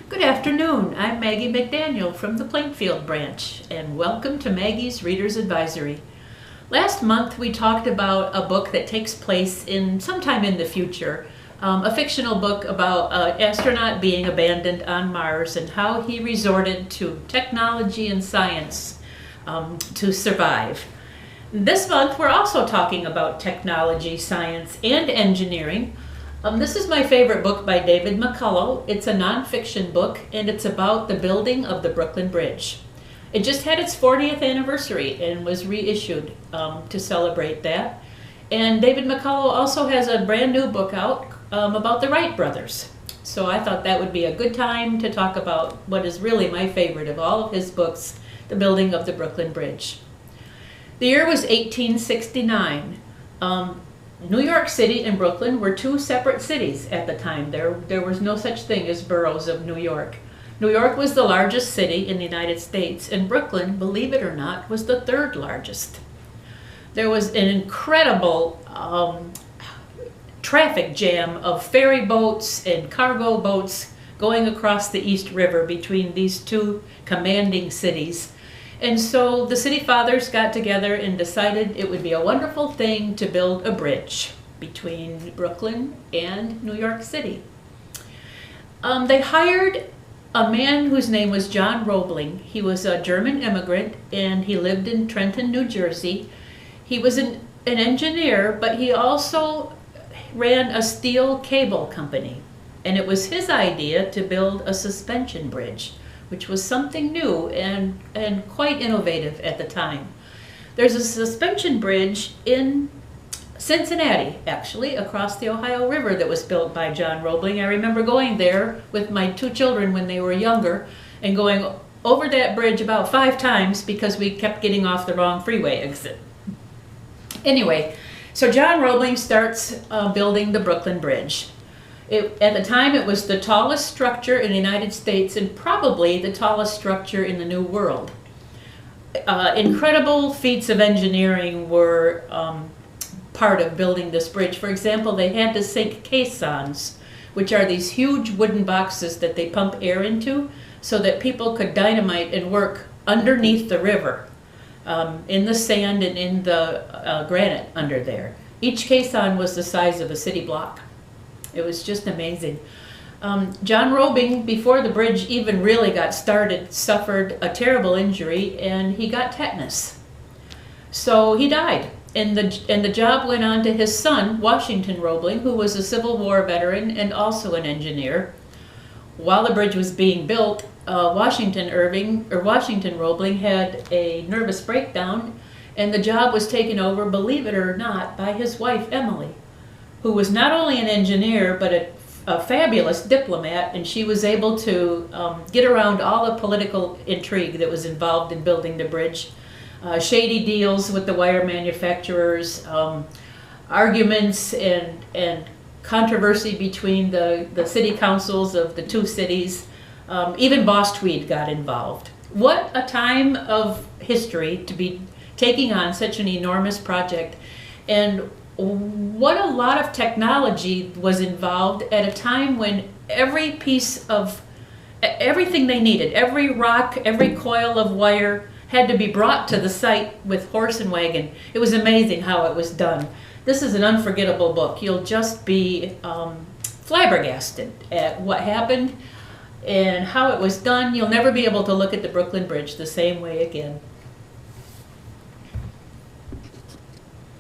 Good afternoon. I'm Maggie McDaniel from the Plainfield branch, and welcome to Maggie's Reader's Advisory. Last month we talked about a book that takes place sometime in the future, a fictional book about an astronaut being abandoned on Mars and how he resorted to technology and science to survive. This month we're also talking about technology, science, and engineering. This is my favorite book by David McCullough. It's a nonfiction book, and it's about the building of the Brooklyn Bridge. It just had its 40th anniversary and was reissued to celebrate that. And David McCullough also has a brand new book out about the Wright brothers. So I thought that would be a good time to talk about what is really my favorite of all of his books, the building of the Brooklyn Bridge. The year was 1869. New York City and Brooklyn were two separate cities at the time. There was no such thing as boroughs of New York. New York was the largest city in the United States, and Brooklyn, believe it or not, was the third largest. There was an incredible traffic jam of ferry boats and cargo boats going across the East River between these two commanding cities. And so the city fathers got together and decided it would be a wonderful thing to build a bridge between Brooklyn and New York City. They hired a man whose name was John Roebling. He was a German immigrant, and he lived in Trenton, New Jersey. He was an engineer, but he also ran a steel cable company. And it was his idea to build a suspension bridge, which was something new and quite innovative at the time. There's a suspension bridge in Cincinnati, actually, across the Ohio River that was built by John Roebling. I remember going there with my two children when they were younger and going over that bridge about 5 times because we kept getting off the wrong freeway exit. Anyway, so John Roebling starts building the Brooklyn Bridge. At the time, it was the tallest structure in the United States and probably the tallest structure in the New World. Incredible feats of engineering were part of building this bridge. For example, they had to sink caissons, which are these huge wooden boxes that they pump air into so that people could dynamite and work underneath the river, in the sand and in the granite under there. Each caisson was the size of a city block. It was just amazing. John Roebling, before the bridge even really got started, suffered a terrible injury, and he got tetanus. So he died, and the job went on to his son, Washington Roebling, who was a Civil War veteran and also an engineer. While the bridge was being built, Washington Roebling had a nervous breakdown, and the job was taken over, believe it or not, by his wife, Emily, who was not only an engineer, but a fabulous diplomat, and she was able to get around all the political intrigue that was involved in building the bridge. Shady deals with the wire manufacturers, arguments and controversy between the city councils of the two cities. Even Boss Tweed got involved. What a time of history to be taking on such an enormous project, and what a lot of technology was involved at a time when every piece of everything they needed, every rock, every coil of wire had to be brought to the site with horse and wagon. It was amazing how it was done. This is an unforgettable book. You'll just be flabbergasted at what happened and how it was done. You'll never be able to look at the Brooklyn Bridge the same way again.